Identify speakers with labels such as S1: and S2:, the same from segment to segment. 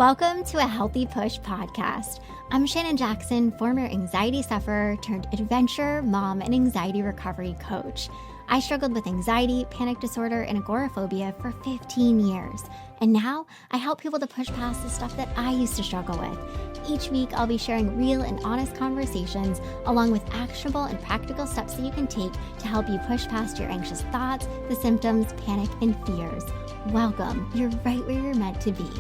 S1: Welcome to a Healthy Push podcast. I'm Shannon Jackson, former anxiety sufferer turned adventure mom and anxiety recovery coach. I struggled with anxiety, panic disorder, and agoraphobia for 15 years. And now I help people to push past the stuff that I used to struggle with. Each week, I'll be sharing real and honest conversations along with actionable and practical steps that you can take to help you push past your anxious thoughts, the symptoms, panic, and fears. Welcome. You're right where you're meant to be.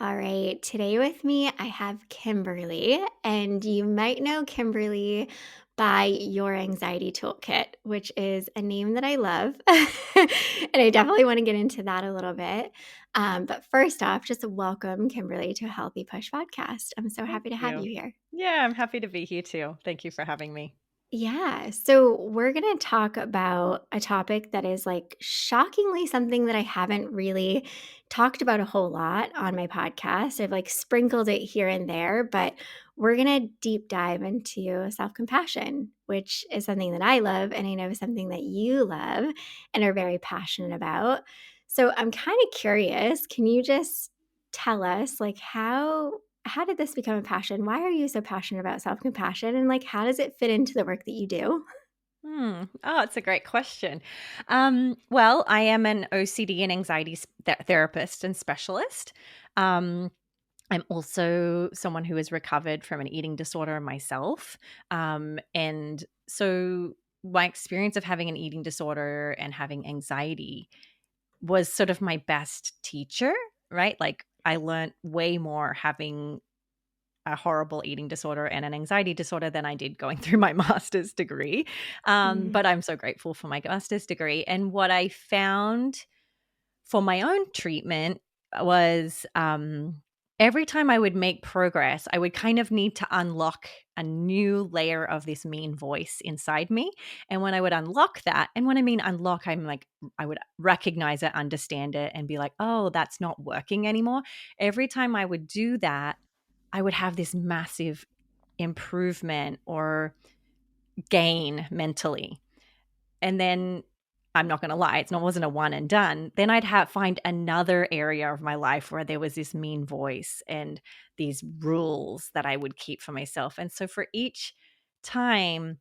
S1: All right, today with me, I have Kimberley, and you might know Kimberley by Your Anxiety Toolkit, which is a name that I love. And I definitely want to get into that a little bit. But first off, just welcome Kimberley to a Healthy Push podcast. I'm so
S2: Thank
S1: happy to have
S2: you.
S1: you here.
S2: Yeah, I'm happy to be here too. Thank you for having me.
S1: Yeah. So we're going to talk about a topic that is like shockingly something that I haven't really talked about a whole lot on my podcast. I've like sprinkled it here and there, but we're going to deep dive into self compassion, which is something that I love. And I know something that you love and are very passionate about. So I'm kind of curious. Can you just tell us like how did this become a passion? Why are you so passionate about self-compassion? And like, how does it fit into the work that you do?
S2: Oh, it's a great question. Well, I am an OCD and anxiety therapist and specialist. Um, I'm also someone who has recovered from an eating disorder myself. And so my experience of having an eating disorder and having anxiety was sort of my best teacher, right? Like I learned way more having a horrible eating disorder and an anxiety disorder than I did going through my master's degree.
S1: Mm,
S2: But I'm so grateful for my master's degree. And what I found for my own treatment was every time I would make progress, I would kind of need to unlock a new layer of this mean voice inside me. And when I would unlock that, and when I mean unlock, I'm like, I would recognize it, understand it, and be like, oh, that's not working anymore. Every time I would do that, I would have this massive improvement or gain mentally. And then I'm not going to lie, wasn't a one and done. Then I'd find another area of my life where there was this mean voice and these rules that I would keep for myself. And so for each time,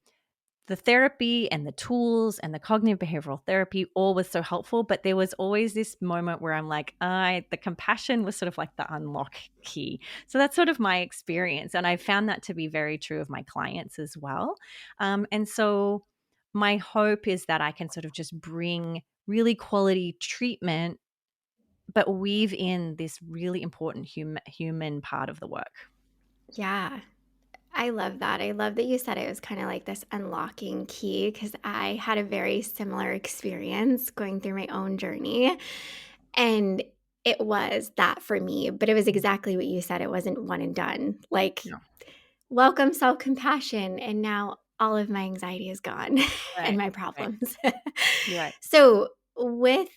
S2: the therapy and the tools and the cognitive behavioral therapy all was so helpful, but there was always this moment where I'm like, the compassion was sort of like the unlock key. So that's sort of my experience. And I found that to be very true of my clients as well. And so my hope is that I can sort of just bring really quality treatment, but weave in this really important human part of the work.
S1: yeah, I love that. I love that you said it was kind of like this unlocking key because I had a very similar experience going through my own journey. And it was that for me, but it was exactly what you said. It wasn't one and done. Like,
S2: No.
S1: welcome self compassion. And now all of my anxiety is gone and
S2: Right.
S1: my
S2: Right.
S1: problems.
S2: You're right.
S1: So, with,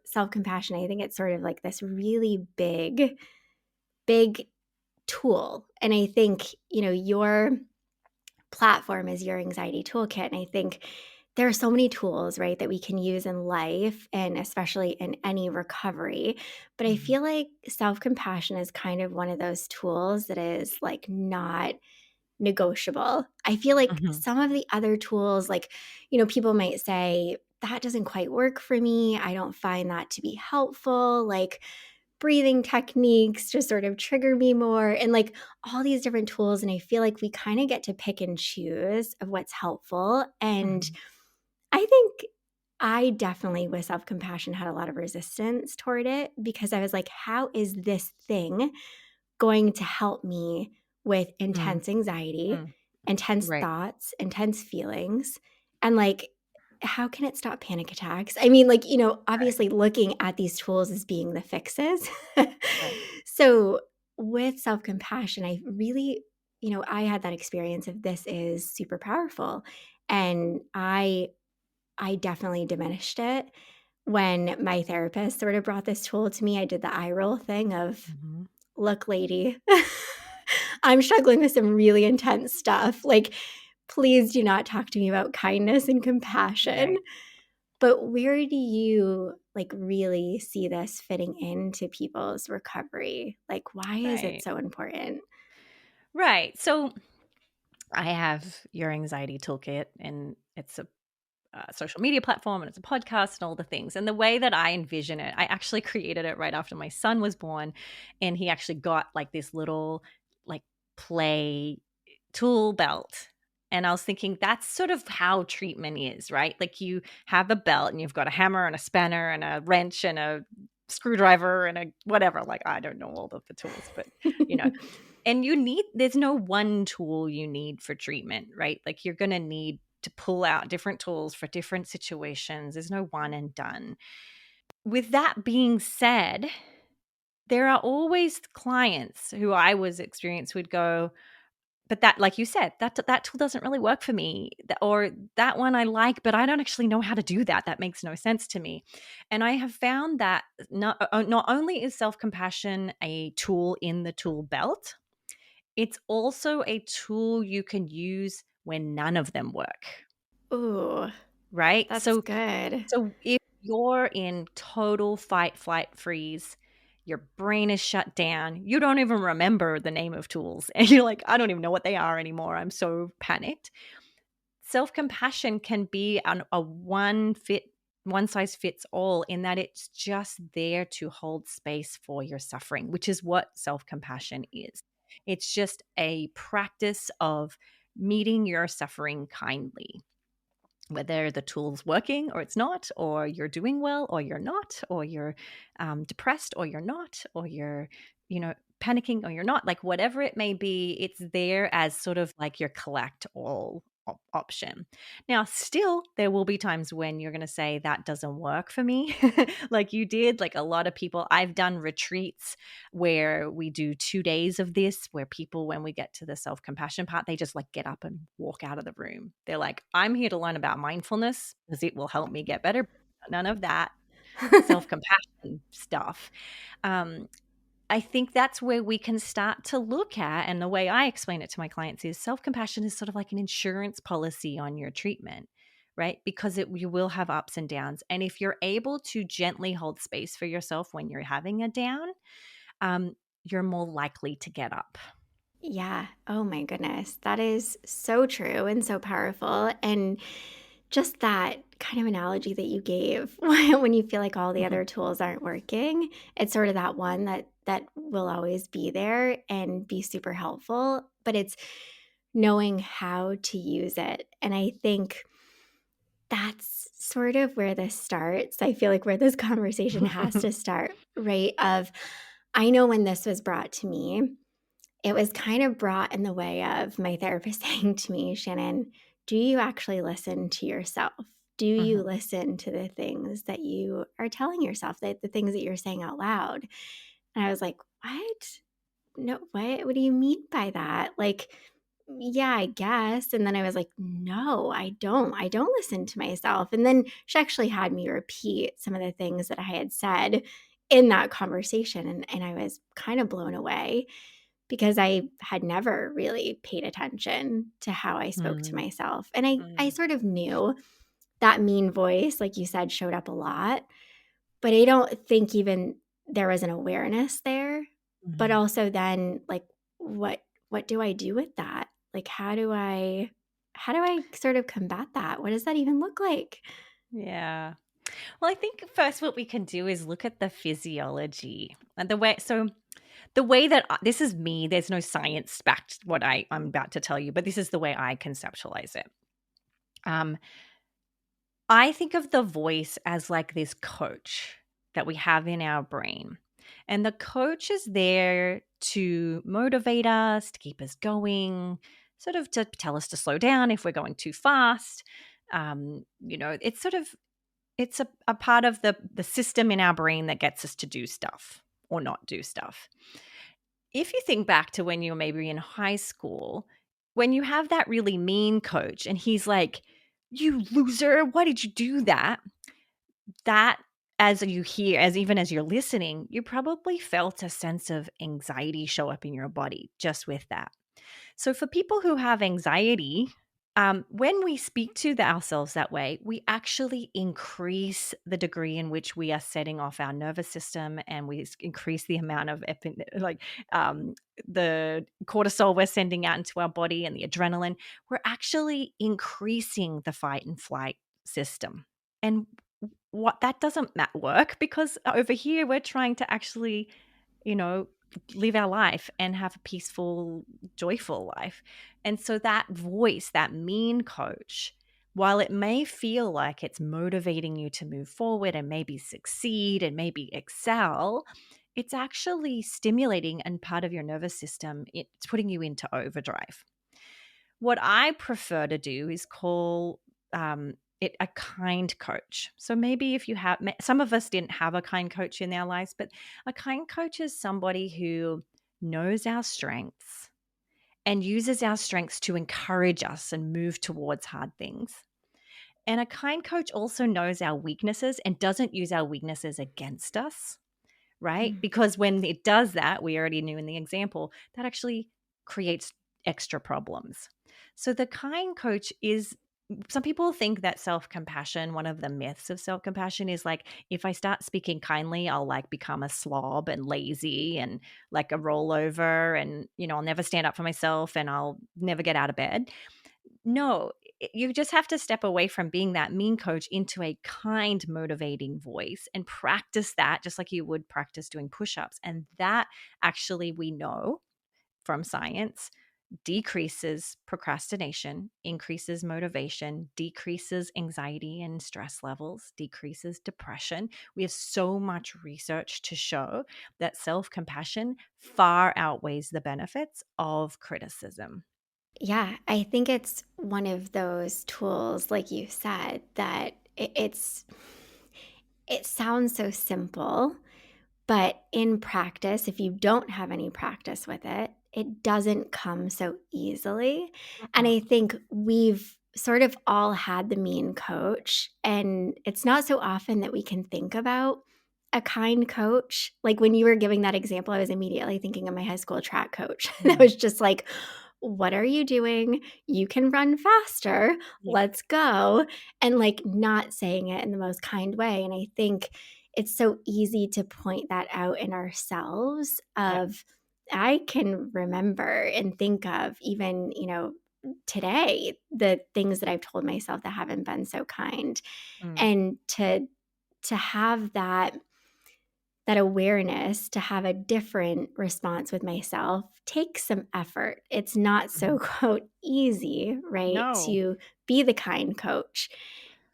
S1: self compassion, I think it's sort of like this really big tool. And I think, your platform is your anxiety toolkit. And I think there are so many tools, right, that we can use in life and especially in any recovery. But I
S2: Mhm.
S1: feel like self compassion is kind of one of those tools that is like not negotiable. I feel like
S2: Mhm.
S1: some of the other tools, like, people might say, that doesn't quite work for me. I don't find that to be helpful. Like, breathing techniques just sort of trigger me more and like all these different tools. And I feel like we kind of get to pick and choose of what's helpful. And
S2: Mhm.
S1: I think I definitely, with self compassion, had a lot of resistance toward it because I was like, how is this thing going to help me with
S2: Mm.
S1: intense anxiety,
S2: Mm.
S1: intense
S2: Right.
S1: thoughts, intense feelings? And like, how can it stop panic attacks? I mean, like,
S2: Right.
S1: obviously looking at these tools as being the fixes.
S2: Right.
S1: So, with self compassion, I really, I had that experience of this is super powerful. And I definitely diminished it when my therapist sort of brought this tool to me. I did the eye roll thing of,
S2: Mhm.
S1: look, lady, I'm struggling with some really intense stuff. Like, please do not talk to me about kindness and compassion.
S2: Right.
S1: But where do you like really see this fitting into people's recovery? Like, why is it
S2: Right.
S1: so important?
S2: Right. So I have your anxiety toolkit, and it's a social media platform, and it's a podcast and all the things. And the way that I envision it, I actually created it right after my son was born, and he actually got like this little like play tool belt. And I was thinking that's sort of how treatment is, right? Like you have a belt and you've got a hammer and a spanner and a wrench and a screwdriver and a whatever. Like I don't know all of the tools, but you know, and there's no one tool you need for treatment, right? Like you're going to need to pull out different tools for different situations. There's no one and done. With that being said, there are always clients who I was experienced would go, but that, like you said, that tool doesn't really work for me, or that one I like, but I don't actually know how to do that. That makes no sense to me. And I have found that not only is self compassion a tool in the tool belt, it's also a tool you can use when none of them work,
S1: Ooh,
S2: right?
S1: that's
S2: So
S1: good.
S2: if you're in total fight, flight, freeze, your brain is shut down, you don't even remember the name of tools, and you're like, I don't even know what they are anymore. I'm so panicked. Self compassion can be a one size fits all in that it's just there to hold space for your suffering, which is what self compassion is. It's just a practice of meeting your suffering kindly, whether the tool's working or it's not, or you're doing well or you're not, or you're depressed or you're not, or you're, panicking or you're not, like whatever it may be, it's there as sort of like your collect all option. Now, still, there will be times when you're going to say that doesn't work for me, like you did. Like a lot of people, I've done retreats where we do 2 days of this, where people, when we get to the self compassion part, they just like get up and walk out of the room. They're like, I'm here to learn about mindfulness because it will help me get better. None of that self compassion stuff. Um, I think that's where we can start to look at, and the way I explain it to my clients is self compassion is sort of like an insurance policy on your treatment, right? Because you will have ups and downs. And if you're able to gently hold space for yourself when you're having a down, um, you're more likely to get up.
S1: Yeah. Oh my goodness. That is so true and so powerful. And just that kind of analogy that you gave when you feel like all the
S2: Mhm.
S1: other tools aren't working, it's sort of that one that will always be there and be super helpful, but it's knowing how to use it. And I think that's sort of where this starts. I feel like where this conversation has to start, right? Of I know when this was brought to me, it was kind of brought in the way of my therapist saying to me, Shannon, do you actually listen to yourself? Do you
S2: Mhm.
S1: listen to the things that you are telling yourself, the things that you're saying out loud? And I was like, what? No, what do you mean by that? Like, yeah, I guess. And then I was like, no, I don't. I don't listen to myself. And then she actually had me repeat some of the things that I had said in that conversation. And I was kind of blown away because I had never really paid attention to how I spoke to
S2: Mm,
S1: myself. And I
S2: mm,
S1: sort of knew that mean voice, like you said, showed up a lot, but I don't think even there was an awareness there. But
S2: mhm.
S1: also then like what what do I do with that? Like how do I sort of combat that? What does that even look like?
S2: Yeah. Well, I think first what we can do is look at the physiology and the way that this is me, there's no science backed what I'm about to tell you, but this is the way I conceptualize it. Um, I think of the voice as like this coach that we have in our brain. And the coach is there to motivate us, to keep us going, sort of to tell us to slow down if we're going too fast. It's sort of it's a part of the system in our brain that gets us to do stuff or not do stuff. If you think back to when you were maybe in high school, when you have that really mean coach and he's like, "You loser, why did you do that?" That as you hear, as even as you're listening, you probably felt a sense of anxiety show up in your body just with that. So for people who have anxiety, when we speak to ourselves that way, we actually increase the degree in which we are setting off our nervous system, and we increase the amount of um, the cortisol we're sending out into our body and the adrenaline. We're actually increasing the fight and flight system, and what that doesn't work, because over here we're trying to actually, you know, live our life and have a peaceful, joyful life. And so that voice, that mean coach, while it may feel like it's motivating you to move forward and maybe succeed and maybe excel, it's actually stimulating and part of your nervous system. It's putting you into overdrive. What I prefer to do is call it a kind coach. So maybe if you have, some of us didn't have a kind coach in our lives, but a kind coach is somebody who knows our strengths and uses our strengths to encourage us and move towards hard things. And a kind coach also knows our weaknesses and doesn't use our weaknesses against us, right?
S1: Mm.
S2: Because when it does that, we already knew in the example, that actually creates extra problems. So the kind coach is, some people think that self-compassion, one of the myths of self-compassion is like, if I start speaking kindly, I'll like become a slob and lazy and like a rollover, and I'll never stand up for myself and I'll never get out of bed. No, you just have to step away from being that mean coach into a kind, motivating voice and practice that just like you would practice doing push ups. And that actually, we know from science, decreases procrastination, increases motivation, decreases anxiety and stress levels, decreases depression. We have so much research to show that self compassion far outweighs the benefits of criticism.
S1: Yeah, I think it's one of those tools, like you said, that it sounds so simple, but in practice, if you don't have any practice with it, it doesn't come so easily. And
S2: Mm-mm.
S1: I think we've sort of all had the mean coach, and it's not so often that we can think about a kind coach. Like when you were giving that example, I was immediately thinking of my high school track coach. That
S2: Mm.
S1: was just like, what are you doing? You can run faster.
S2: Yeah.
S1: Let's go. And like not saying it in the most kind way. And I think it's so easy to point that out in ourselves
S2: Yep.
S1: of I can remember and think of even, today the things that I've told myself that haven't been so kind.
S2: Mm.
S1: And to have that awareness, to have a different response with myself takes some effort. It's not so
S2: Mhm.
S1: quote easy, right?
S2: No.
S1: To be the kind coach.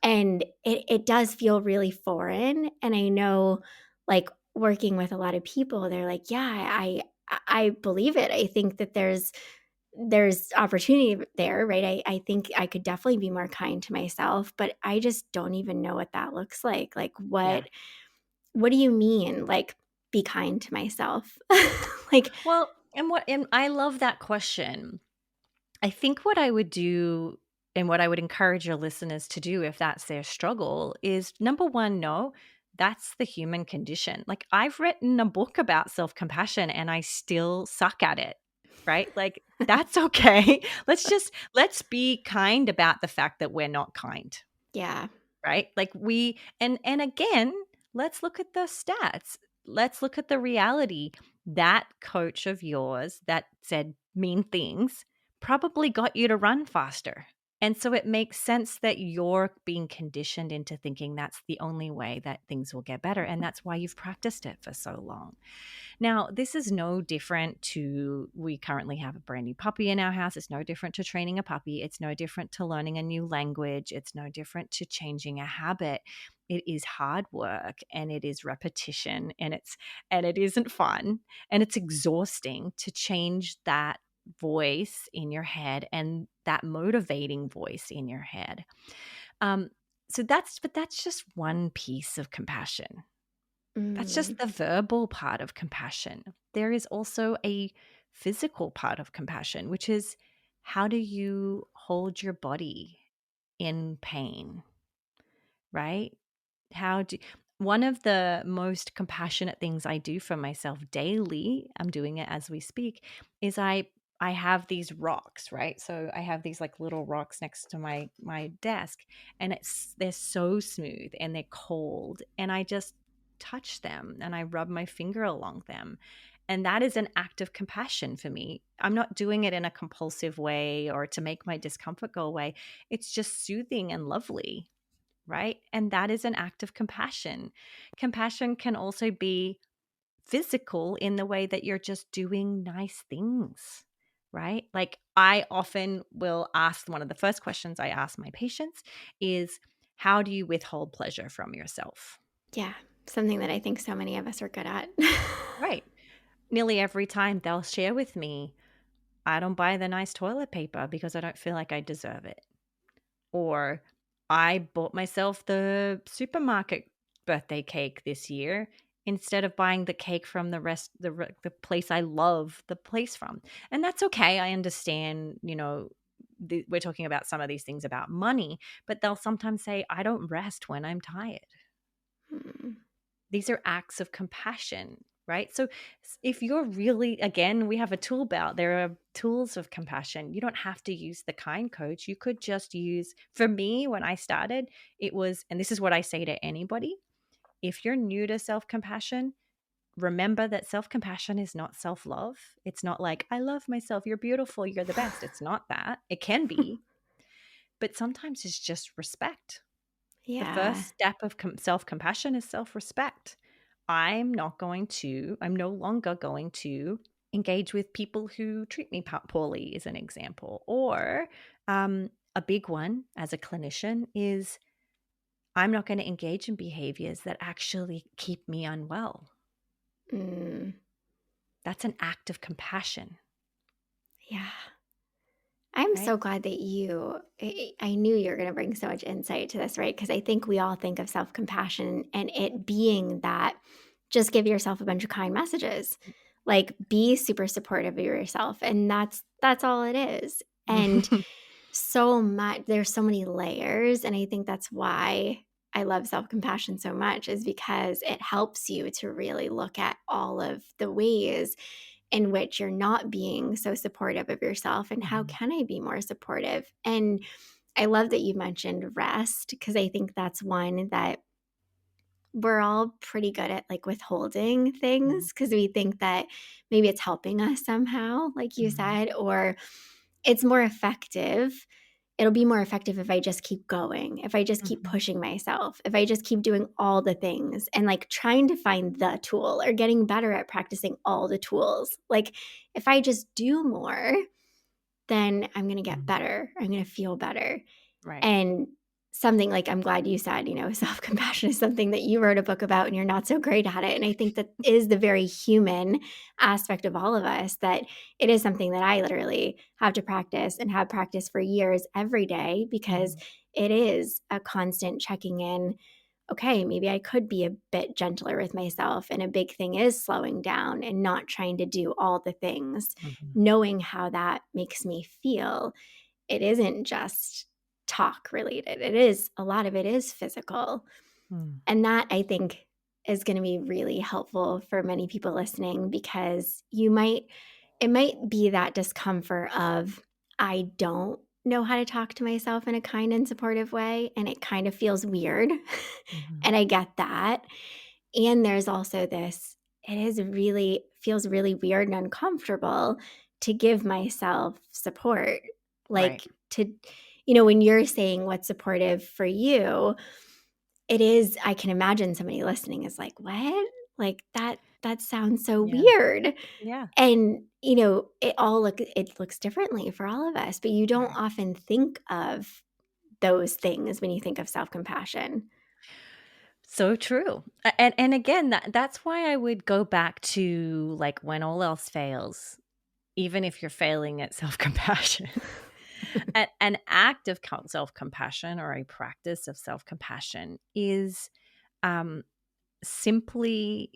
S1: And it does feel really foreign. And I know, like, working with a lot of people, they're like, yeah, I believe it. I think that there's opportunity there, right? I think I could definitely be more kind to myself, but I just don't even know what that looks like. Like
S2: Yeah.
S1: what do you mean, like, be kind to myself? Like,
S2: Well, and I love that question. I think what I would do and what I would encourage your listeners to do if that's their struggle is, number one, no, that's the human condition. Like, I've written a book about self-compassion and I still suck at it. Right? Like, that's okay. Let's be kind about the fact that we're not kind.
S1: yeah.
S2: Right? Like, and again, let's look at the stats. Let's look at the reality. That coach of yours that said mean things probably got you to run faster. And so it makes sense that you're being conditioned into thinking that's the only way that things will get better. And that's why you've practiced it for so long. Now, this is no different to, we currently have a brand new puppy in our house. It's no different to training a puppy. It's no different to learning a new language. It's no different to changing a habit. It is hard work and it is repetition, and it isn't fun, and it's exhausting to change that voice in your head and that motivating voice in your head. Um, but that's just one piece of compassion. That's
S1: Mm,
S2: just the verbal part of compassion. There is also a physical part of compassion, which is, how do you hold your body in pain, right? How do One of the most compassionate things I do for myself daily, I'm doing it as we speak, is I have these rocks, right? So I have these like little rocks next to my desk, and they're so smooth and they're cold, and I just touch them and I rub my finger along them. And that is an act of compassion for me. I'm not doing it in a compulsive way or to make my discomfort go away. It's just soothing and lovely, right? And that is an act of compassion. Compassion can also be physical in the way that you're just doing nice things, right? Like I often will ask, one of the first questions I ask my patients is, how do you withhold pleasure from yourself?
S1: Yeah, something that I think so many of us are good at.
S2: Right. Nearly every time they'll share with me, I don't buy the nice toilet paper because I don't feel like I deserve it. Or I bought myself the supermarket birthday cake this year instead of buying the cake from the place I love the place from. And that's okay. I understand, we're talking about some of these things about money, but they'll sometimes say, I don't rest when I'm tired.
S1: Hmm.
S2: These are acts of compassion, right? So if you're really, again, we have a tool belt. There are tools of compassion. You don't have to use the kind coach. You could just use, for me, when I started, it was, and this is what I say to anybody, if you're new to self compassion, remember that self compassion is not self love. It's not like, I love myself. You're beautiful. You're the best. It's not that. It can be, but sometimes it's just respect. The
S1: Yeah.
S2: first step of self compassion is self respect. I'm no longer going to engage with people who treat me poorly, as an example. Or a big one as a clinician is, I'm not going to engage in behaviors that actually keep me unwell.
S1: Mm,
S2: That's an act of compassion,
S1: yeah. I'm
S2: right?
S1: so glad that I knew you were going to bring so much insight to this, right? Because I think we all think of self compassion and it being that just give yourself a bunch of kind messages, like be super supportive of yourself. And that's all it is. And there's so many layers. And I think that's why I love self compassion so much, is because it helps you to really look at all of the ways in which you're not being so supportive of yourself and how
S2: Mhm,
S1: can I be more supportive? And I love that you mentioned rest because I think that's one that we're all pretty good at, like withholding
S2: mhm,
S1: things because we think that maybe it's helping us somehow, like you
S2: mhm,
S1: said, or it's more effective. It'll be more effective if I just keep going, if I just keep
S2: mhm,
S1: pushing myself, if I just keep doing all the things and like trying to find the tool or getting better at practicing all the tools. Like if I just do more, then I'm going to get
S2: mhm.
S1: better. I'm going to feel better.
S2: Right.
S1: And something like I'm glad you said, self compassion is something that you wrote a book about and you're not so great at it. And I think that is the very human aspect of all of us, that it is something that I literally have to practice and have practiced for years every day because
S2: Mhm,
S1: it is a constant checking in. Okay, maybe I could be a bit gentler with myself. And a big thing is slowing down and not trying to do all the things,
S2: mhm,
S1: knowing how that makes me feel. It isn't just talk related. It is a lot of it is physical.
S2: mm,
S1: And that I think is going to be really helpful for many people listening because it might be that discomfort of I don't know how to talk to myself in a kind and supportive way and it kind of feels weird.
S2: mhm,
S1: And I get that. And there's also this, it is really feels really weird and uncomfortable to give myself support.
S2: right.
S1: Like when you're saying what's supportive for you, it is, I can imagine somebody listening is like, "What?" Like that sounds so
S2: Yeah.
S1: weird.
S2: Yeah.
S1: And, it looks differently for all of us, but you don't
S2: Right.
S1: often think of those things when you think of self-compassion.
S2: So true. And again, that's why I would go back to, like, when all else fails, even if you're failing at self-compassion, an act of self-compassion or a practice of self-compassion is um, simply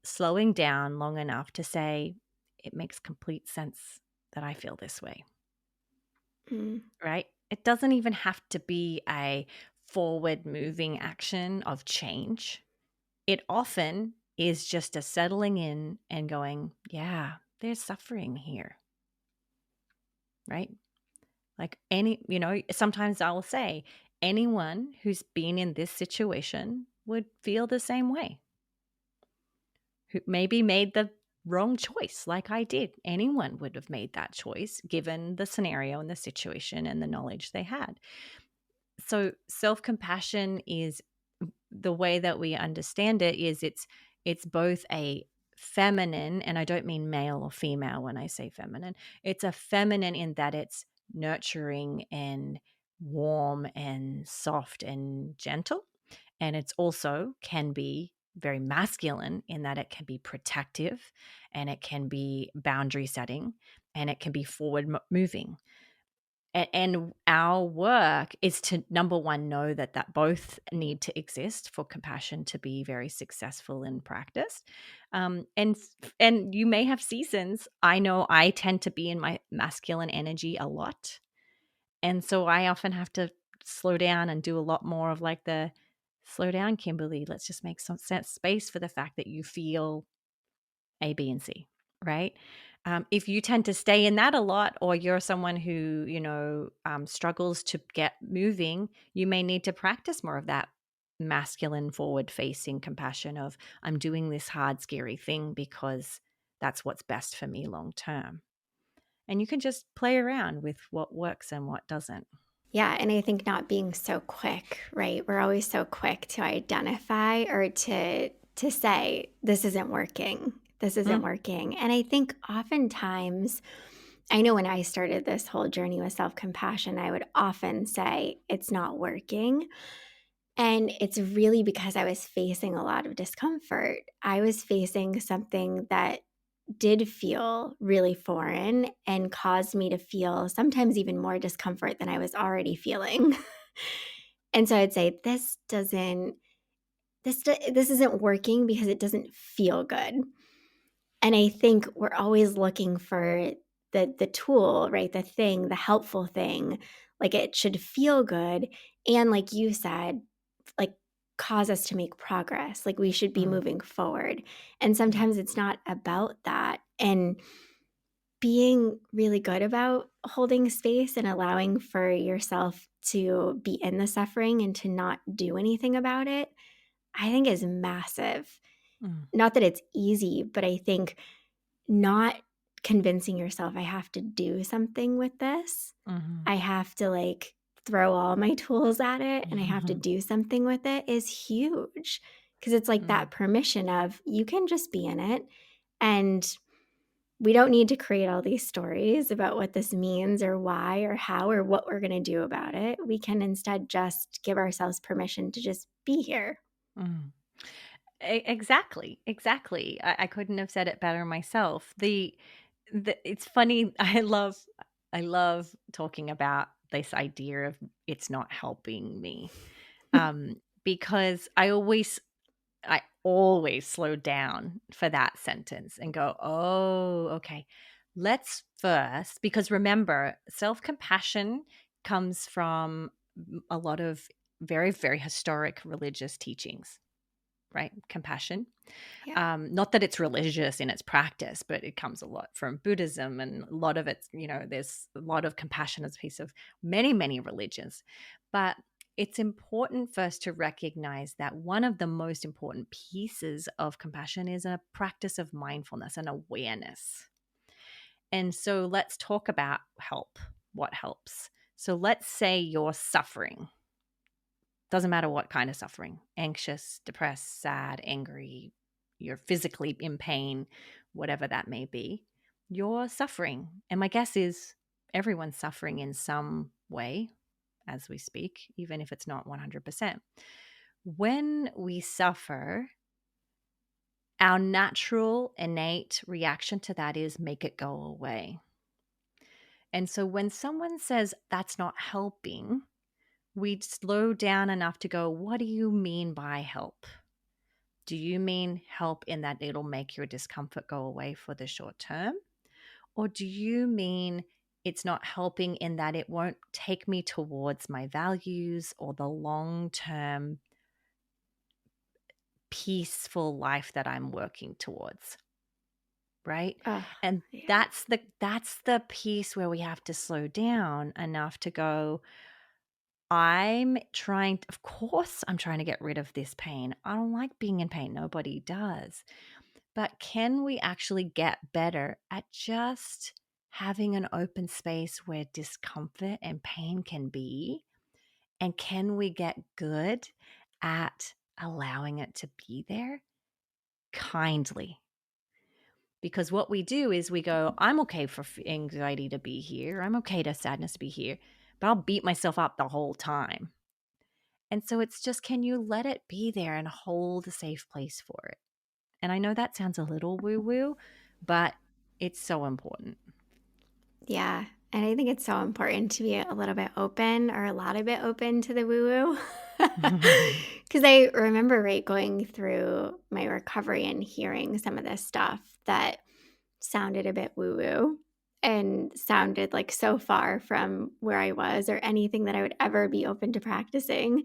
S2: slowing down long enough to say, it makes complete sense that I feel this way.
S1: Mm,
S2: Right? It doesn't even have to be a forward moving action of change. It often is just a settling in and going, yeah, there's suffering here. right? Like sometimes I will say anyone who's been in this situation would feel the same way, who maybe made the wrong choice like I did. Anyone would have made that choice given the scenario and the situation and the knowledge they had. So self-compassion is, the way that we understand it is, it's both a feminine, and I don't mean male or female when I say feminine. It's a feminine in that it's nurturing and warm and soft and gentle. And it's also can be very masculine in that it can be protective and it can be boundary setting and it can be forward moving. And our work is to, number one, know that both need to exist for compassion to be very successful in practice. And you may have seasons. I know I tend to be in my masculine energy a lot, and so I often have to slow down and do a lot more of like the slow down, Kimberly. Let's just make some sense space for the fact that you feel A, B, and C, right? If you tend to stay in that a lot, or you're someone who, struggles to get moving, you may need to practice more of that masculine, forward facing compassion of, I'm doing this hard, scary thing because that's what's best for me long term. And you can just play around with what works and what doesn't.
S1: Yeah, and I think not being so quick, right? We're always so quick to identify or to say this isn't working. This isn't
S2: Mm,
S1: working. And I think oftentimes I know when I started this whole journey with self-compassion, I would often say it's not working. And it's really because I was facing a lot of discomfort. I was facing something that did feel really foreign and caused me to feel sometimes even more discomfort than I was already feeling. And so I'd say this isn't working because it doesn't feel good. And I think we're always looking for the tool, right? The thing, the helpful thing. Like it should feel good and like you said, like cause us to make progress. Like we should be
S2: mm,
S1: moving forward. And
S2: mm,
S1: sometimes it's not about that. And being really good about holding space and allowing for yourself to be in the suffering and to not do anything about it, I think is massive.
S2: mm,
S1: Not that it's easy, but I think not convincing yourself I have to do something with this.
S2: mhm,
S1: I have to like throw all my tools at it and I have to
S2: mhm,
S1: do something with it is huge. Cause it's like
S2: mm,
S1: that permission of you can just be in it. And we don't need to create all these stories about what this means or why or how or what we're going to do about it. We can instead just give ourselves permission to just be here.
S2: mm. Exactly, exactly. I couldn't have said it better myself. It's funny. I love talking about this idea of it's not helping me, because I always slow down for that sentence and go, oh, okay. Let's first, because remember, self compassion comes from a lot of very, very historic religious teachings, right? Compassion.
S1: Yeah.
S2: Not that it's religious in its practice, but it comes a lot from Buddhism, and a lot of it's, there's a lot of compassion as a piece of many, many religions. But it's important first to recognize that one of the most important pieces of compassion is a practice of mindfulness and awareness. And so let's talk about what helps. So let's say you're suffering. Doesn't matter what kind of suffering, anxious, depressed, sad, angry, you're physically in pain, whatever that may be, you're suffering. And my guess is everyone's suffering in some way as we speak, even if it's not 100%. When we suffer, our natural, innate reaction to that is make it go away. And so when someone says that's not helping, we slow down enough to go, what do you mean by help? Do you mean help in that it'll make your discomfort go away for the short term? Or do you mean it's not helping in that it won't take me towards my values or the long term peaceful life that I'm working towards? right?
S1: Oh,
S2: And
S1: yeah.
S2: that's the piece where we have to slow down enough to go, of course, I'm trying to get rid of this pain. I don't like being in pain. Nobody does. But can we actually get better at just having an open space where discomfort and pain can be? And can we get good at allowing it to be there kindly? Because what we do is we go, I'm okay for anxiety to be here. I'm okay to sadness to be here, but I'll beat myself up the whole time. And so it's just, can you let it be there and hold a safe place for it? And I know that sounds a little woo woo, but it's so important.
S1: Yeah. And I think it's so important to be a little bit open or a lot of bit open to the woo woo. Because I remember, right, going through my recovery and hearing some of this stuff that sounded a bit woo woo and sounded like so far from where I was or anything that I would ever be open to practicing.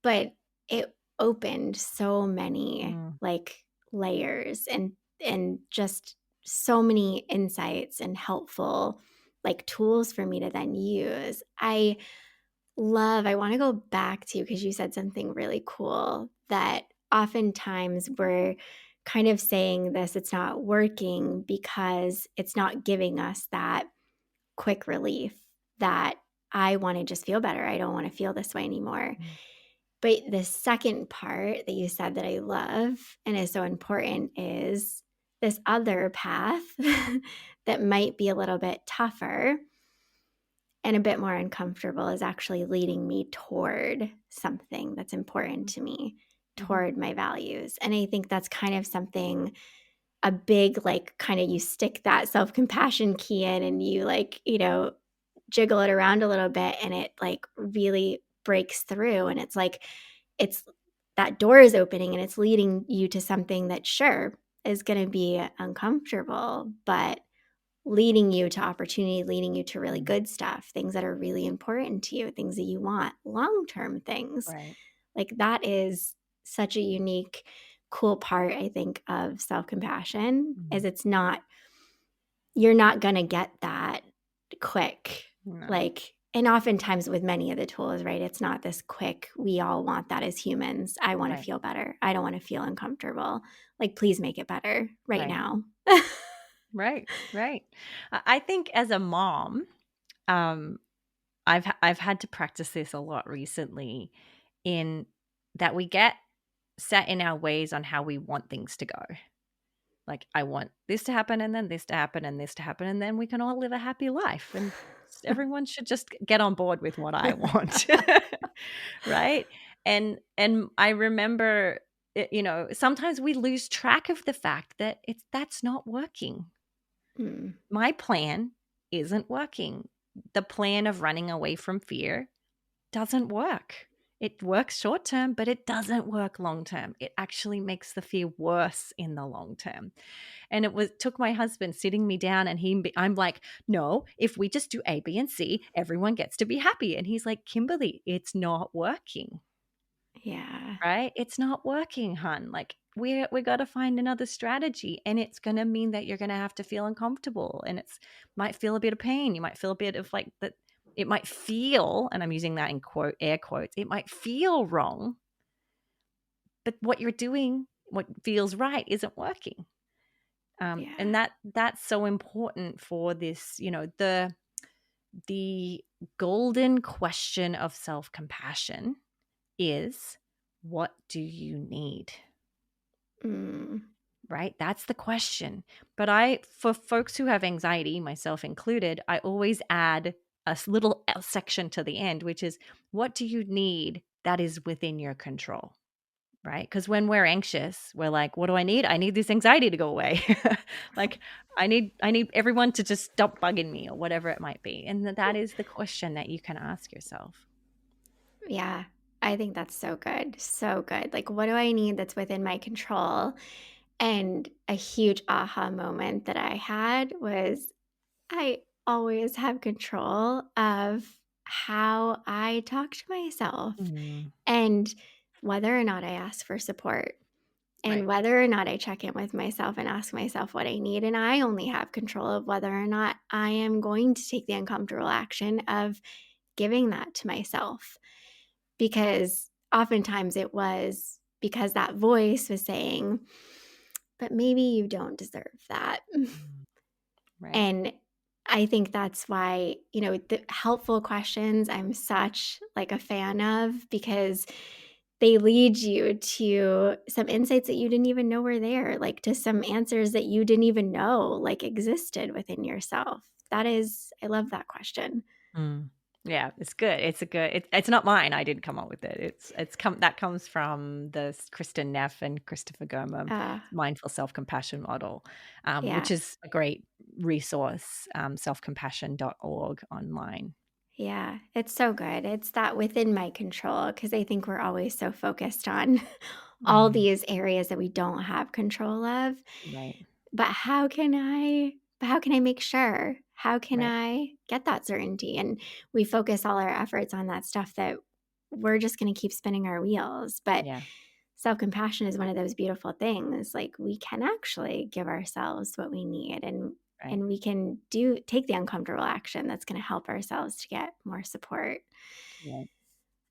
S1: But it opened so many
S2: Mm,
S1: like layers and just so many insights and helpful like tools for me to then use. I want to go back to because you said something really cool that oftentimes we're kind of saying this, it's not working because it's not giving us that quick relief that I want to just feel better. I don't want to feel this way anymore.
S2: mm,
S1: But the second part that you said that I love and is so important is this other path that might be a little bit tougher and a bit more uncomfortable is actually leading me toward something that's important to me,
S2: mhm,
S1: toward my values. And I think that's kind of something a big, like, kind of you stick that self compassion key in and you, like, jiggle it around a little bit and it, like, really breaks through. And it's like, it's that door is opening and it's leading you to something that, sure, is going to be uncomfortable, but leading you to opportunity, leading you to really
S2: mm.
S1: good stuff, things that are really important to you, things that you want, long-term things.
S2: Right.
S1: Like that is such a unique, cool part, I think, of self-compassion is
S2: Mhm.
S1: it's not you're not going to get that quick.
S2: No.
S1: Like and oftentimes with many of the tools, right? It's not this quick, we all want that as humans. I want to
S2: Right.
S1: feel better. I don't want to feel uncomfortable. Like please make it better right
S2: Right.
S1: now.
S2: Right. Right. I think as a mom, um, I've had to practice this a lot recently in that we get set in our ways on how we want things to go. Like, I want this to happen and then this to happen and this to happen, and then we can all live a happy life. And everyone should just get on board with what I want. Right? And I remember sometimes we lose track of the fact that that's not working.
S1: Mm,
S2: My plan isn't working. The plan of running away from fear doesn't work. It works short term, but it doesn't work long term. It actually makes the fear worse in the long term. And took my husband sitting me down and I'm like, "No, if we just do A, B, and C, everyone gets to be happy." And he's like, "Kimberly, it's not working."
S1: yeah.
S2: Right? It's not working, hun. Like we got to find another strategy, and it's going to mean that you're going to have to feel uncomfortable, and it's might feel a bit of pain. You might feel a bit of like that. It might feel, and I'm using that in air quotes. It might feel wrong, but what you're doing, what feels right, isn't working. And
S1: Yeah.
S2: that's so important for this. The golden question of self compassion is, what do you need?
S1: Mm,
S2: Right? That's the question. But for folks who have anxiety, myself included, I always add little section to the end, which is, what do you need that is within your control? Right? Because when we're anxious, we're like, what do I need? I need this anxiety to go away. Like, I need everyone to just stop bugging me or whatever it might be. And that is the question that you can ask yourself.
S1: yeah. I think that's so good. So good. Like, what do I need that's within my control? And a huge aha moment that I had was I always have control of how I talk to myself
S2: Mm,
S1: and whether or not I ask for support. And
S2: Right.
S1: whether or not I check in with myself and ask myself what I need, and I only have control of whether or not I am going to take the uncomfortable action of giving that to myself. Because oftentimes it was because that voice was saying, but maybe you don't deserve that.
S2: Mm. Right.
S1: And I think that's why, the helpful questions I'm such like a fan of, because they lead you to some insights that you didn't even know were there, like to some answers that you didn't even know like existed within yourself. I love that question.
S2: Mm. Yeah, it's good. It's not mine. I didn't come up with it. That comes from the Kristen Neff and Christopher Gomez
S1: Uh,
S2: mindful self-compassion model,
S1: yeah.
S2: which is a great resource, selfcompassion.org online.
S1: Yeah, it's so good. It's that within my control, because I think we're always so focused on all
S2: Mm,
S1: these areas that we don't have control of.
S2: right,
S1: But how can I make sure? How can
S2: right.
S1: I get that certainty? And we focus all our efforts on that stuff that we're just going to keep spinning our wheels. But
S2: Yeah,
S1: self-compassion is one of those beautiful things. Like we can actually give ourselves what we need,
S2: right,
S1: and we can do take the uncomfortable action that's going to help ourselves to get more support.
S2: right.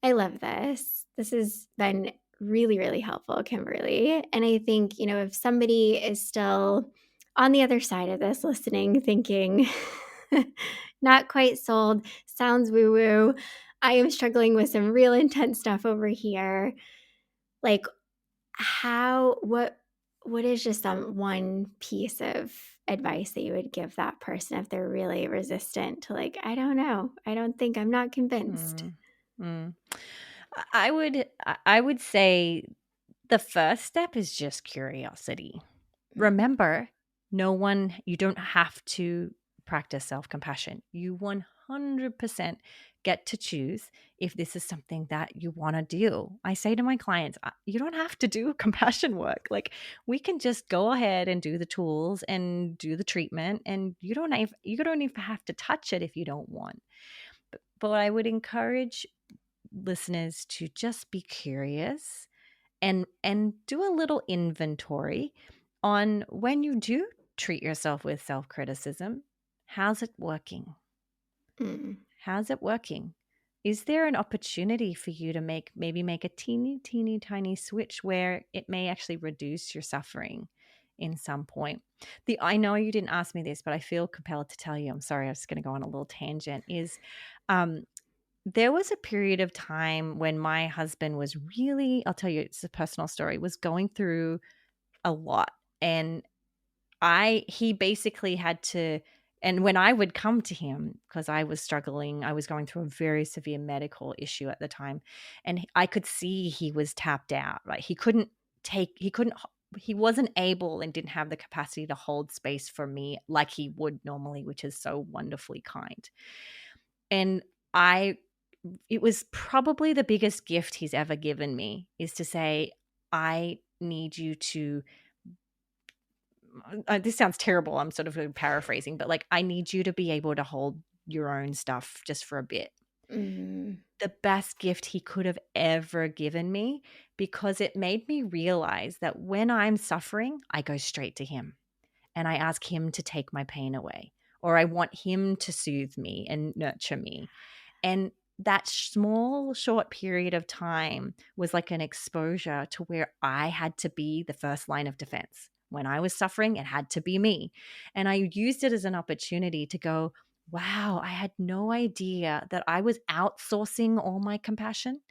S1: I love this. This has been really, really helpful, Kimberly. And I think, if somebody is still on the other side of this listening, thinking, not quite sold, sounds woo woo, I am struggling with some real intense stuff over here. Like, what is just some one piece of advice that you would give that person if they're really resistant to, like, I don't know, I'm not convinced?
S2: Mm, mm. I would say the first step is just curiosity.
S1: Mm,
S2: Remember, you don't have to practice self compassion. You 100% get to choose if this is something that you want to do. I say to my clients, you don't have to do compassion work. Like, we can just go ahead and do the tools and do the treatment, and you don't even have to touch it if you don't want. But I would encourage listeners to just be curious and do a little inventory on when you do treat yourself with self-criticism. How's it working?
S1: mm,
S2: How's it working? Is there an opportunity for you to make a teeny teeny tiny switch where it may actually reduce your suffering in some point? The I know you didn't ask me this, but I feel compelled to tell you. I'm sorry, I was going to go on a little tangent. Is um there was a period of time when my husband was really, I'll tell you, it's a personal story, was going through a lot. And he basically had to, and when I would come to him, because I was struggling, I was going through a very severe medical issue at the time. And I could see he was tapped out, right? He wasn't able and didn't have the capacity to hold space for me like he would normally, which is so wonderfully kind. And I it was probably the biggest gift he's ever given me, is to say, I need you to this sounds terrible. I'm sort of paraphrasing, but like, I need you to be able to hold your own stuff just for a bit.
S1: mm,
S2: The best gift he could have ever given me, because it made me realize that when I'm suffering, I go straight to him and I ask him to take my pain away, or I want him to soothe me and nurture me. And that small, short period of time was like an exposure to where I had to be the first line of defense. When I was suffering, it had to be me. And I used it as an opportunity to go, wow, I had no idea that I was outsourcing all my compassion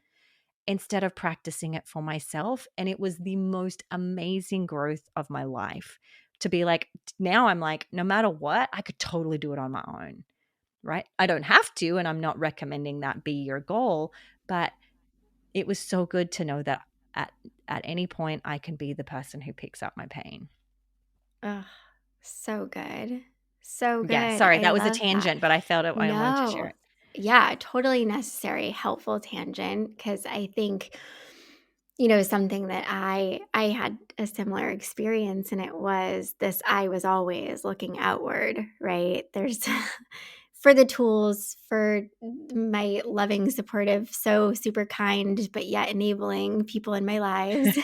S2: instead of practicing it for myself. And it was the most amazing growth of my life to be like, now I'm like, no matter what, I could totally do it on my own, right? I don't have to, and I'm not recommending that be your goal, but it was so good to know that at at any point I can be the person who picks up my pain.
S1: ugh, so good. So
S2: Yeah,
S1: good.
S2: sorry,
S1: I
S2: that was a
S1: love that.
S2: tangent, but I wanted to share
S1: No.
S2: it.
S1: Yeah, totally necessary, helpful tangent, because I think, something that I had a similar experience, and it was this: I was always looking outward, right? There's for the tools, for my loving, supportive, so super kind, but yet enabling people in my lives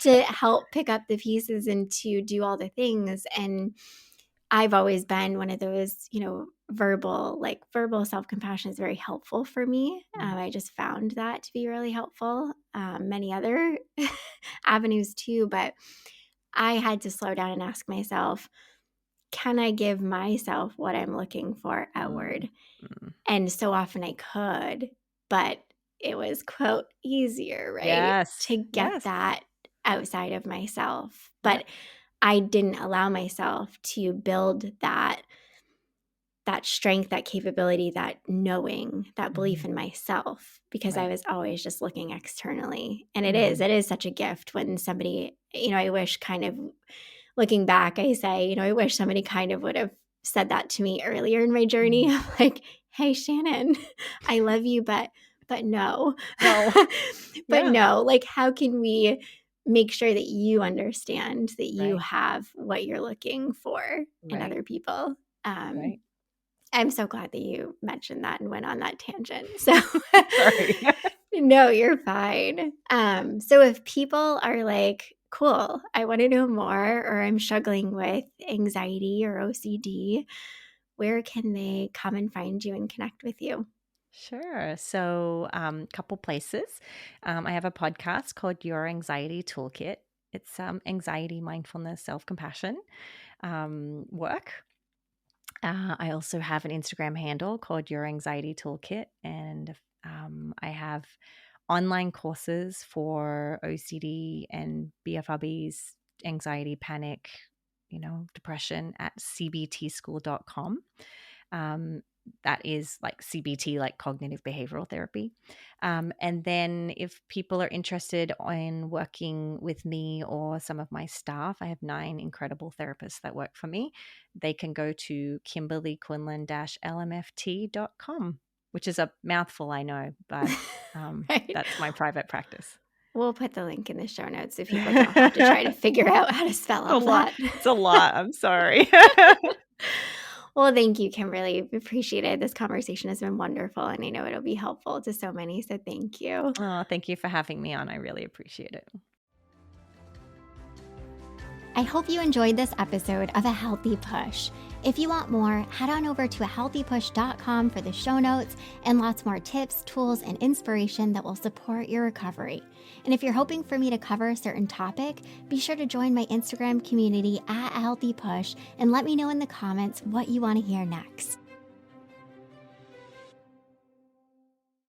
S1: to help pick up the pieces and to do all the things. And I've always been one of those, verbal self-compassion is very helpful for me. I just found that to be really helpful. Many other avenues too, but I had to slow down and ask myself, can I give myself what I'm looking for
S2: Mm,
S1: outward?
S2: mm.
S1: And so often I could, but it was, quote, easier, right?
S2: Yes.
S1: To get
S2: Yes.
S1: that outside of myself.
S2: Yep.
S1: But I didn't allow myself to build that strength, that capability, that knowing, that belief
S2: Mhm.
S1: in myself, because I
S2: Right.
S1: was always just looking externally. And
S2: Mhm.
S1: it is such a gift when somebody, I wish kind of looking back, I say, I wish somebody kind of would have said that to me earlier in my journey.
S2: Mhm.
S1: I'm like, hey, Shannon, I love you, but no.
S2: No.
S1: But
S2: Yeah.
S1: no, like, how can we make sure that you understand that you
S2: Right.
S1: have what you're looking for in
S2: Right.
S1: other people?
S2: Right.
S1: I'm so glad that you mentioned that and went on that tangent. So
S2: Sorry.
S1: no, you're fine. So if people are like, cool, I want to know more, or I'm struggling with anxiety or OCD, where can they come and find you and connect with you?
S2: Sure. So, couple places. I have a podcast called Your Anxiety Toolkit. It's anxiety, mindfulness, self compassion work. I also have an Instagram handle called Your Anxiety Toolkit, and I have online courses for OCD and BFRBs, anxiety, panic, depression at cbtschool.com. Um, that is like CBT, like cognitive behavioral therapy. And then if people are interested in working with me or some of my staff, I have 9 incredible therapists that work for me. They can go to kimberleyquinlan-lmft.com, which is a mouthful, I know, but
S1: Right.
S2: that's my private practice.
S1: We'll put the link in the show notes so people don't have to try to figure out how to spell
S2: A
S1: all
S2: lot.
S1: that.
S2: It's a lot. I'm sorry.
S1: Well, thank you, Kimberly. Appreciate it. This conversation has been wonderful, and I know it'll be helpful to so many. So thank you.
S2: Oh, thank you for having me on. I really appreciate it.
S1: I hope you enjoyed this episode of A Healthy Push. If you want more, head on over to ahealthypush.com for the show notes and lots more tips, tools, and inspiration that will support your recovery. And if you're hoping for me to cover a certain topic, be sure to join my Instagram community at A Healthy Push and let me know in the comments what you want to hear next.